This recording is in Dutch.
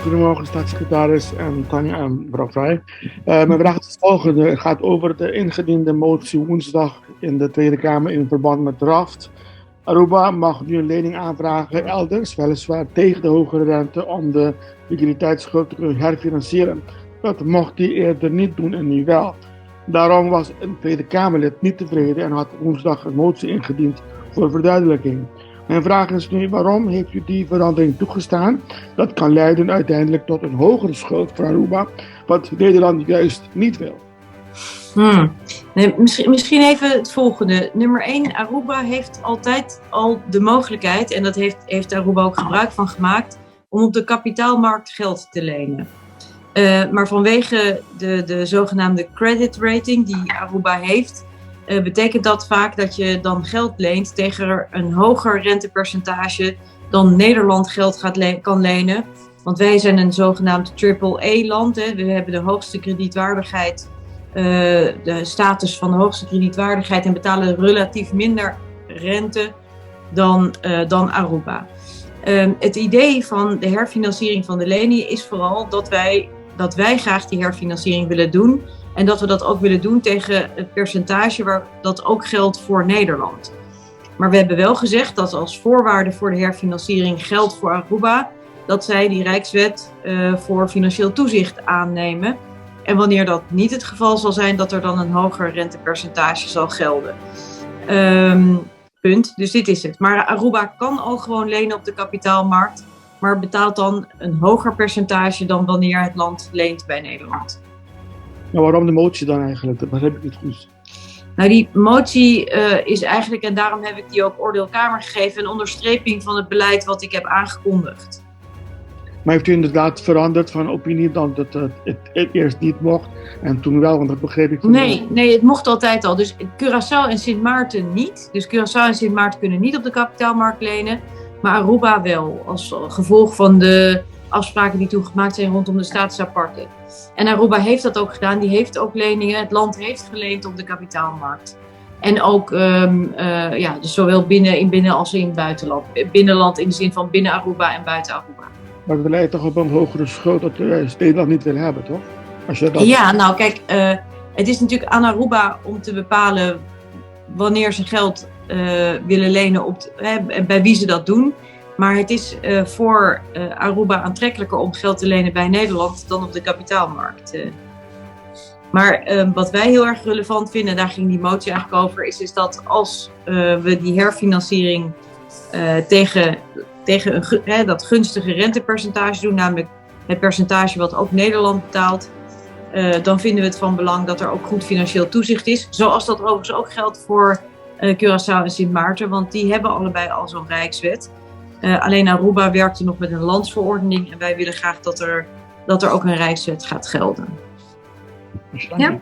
Goedemorgen, staatssecretaris en Tanja en mevrouw Vrij. Mijn vraag is het volgende. Het gaat over de ingediende motie woensdag in de Tweede Kamer in verband met draft. Aruba mag nu een lening aanvragen elders, weliswaar tegen de hogere rente, om de liquiditeitsschuld te kunnen herfinancieren. Dat mocht hij eerder niet doen en nu wel. Daarom was een Tweede Kamerlid niet tevreden en had woensdag een motie ingediend voor verduidelijking. Mijn vraag is nu, waarom heeft u die verandering toegestaan? Dat kan leiden uiteindelijk tot een hogere schuld voor Aruba, wat Nederland juist niet wil. Nee, misschien even het volgende. Nummer 1, Aruba heeft altijd al de mogelijkheid, en dat heeft Aruba ook gebruik van gemaakt, om op de kapitaalmarkt geld te lenen. Maar vanwege de zogenaamde credit rating die Aruba heeft, betekent dat vaak dat je dan geld leent tegen een hoger rentepercentage dan Nederland geld kan lenen. Want wij zijn een zogenaamd AAA-land. We hebben de hoogste kredietwaardigheid, de status van de hoogste kredietwaardigheid en betalen relatief minder rente dan Aruba. Het idee van de herfinanciering van de leningen is vooral dat wij graag die herfinanciering willen doen. En dat we dat ook willen doen tegen het percentage waar dat ook geldt voor Nederland. Maar we hebben wel gezegd dat als voorwaarde voor de herfinanciering geldt voor Aruba, dat zij die Rijkswet voor financieel toezicht aannemen. En wanneer dat niet het geval zal zijn, dat er dan een hoger rentepercentage zal gelden. Punt. Dus dit is het. Maar Aruba kan al gewoon lenen op de kapitaalmarkt, maar betaalt dan een hoger percentage dan wanneer het land leent bij Nederland. Nou, waarom de motie dan eigenlijk? Dat heb ik niet goed. Nou, die motie is eigenlijk, en daarom heb ik die ook oordeel Kamer gegeven, een onderstreping van het beleid wat ik heb aangekondigd. Maar heeft u inderdaad veranderd van opinie dan dat het eerst niet mocht en toen wel, want dat begreep ik. Nee, het mocht altijd al. Dus Curaçao en Sint Maarten niet. Dus Curaçao en Sint Maarten kunnen niet op de kapitaalmarkt lenen, maar Aruba wel, als gevolg van de afspraken die toen gemaakt zijn rondom de staatsapparten. En Aruba heeft dat ook gedaan, die heeft ook leningen. Het land heeft geleend op de kapitaalmarkt. En ook dus zowel binnen als in het buitenland. Binnenland in de zin van binnen Aruba en buiten Aruba. Maar het leidt toch op een hogere schuld dat Nederland niet wil hebben, toch? Als je dat... Ja, nou kijk, het is natuurlijk aan Aruba om te bepalen wanneer ze geld willen lenen, bij wie ze dat doen. Maar het is voor Aruba aantrekkelijker om geld te lenen bij Nederland dan op de kapitaalmarkt. Maar wat wij heel erg relevant vinden, daar ging die motie eigenlijk over, is dat als we die herfinanciering tegen dat gunstige rentepercentage doen, namelijk het percentage wat ook Nederland betaalt, dan vinden we het van belang dat er ook goed financieel toezicht is. Zoals dat overigens ook geldt voor Curaçao en Sint Maarten, want die hebben allebei al zo'n Rijkswet. Alleen Aruba werkte nog met een landsverordening en wij willen graag dat er ook een Rijkswet gaat gelden. Ja?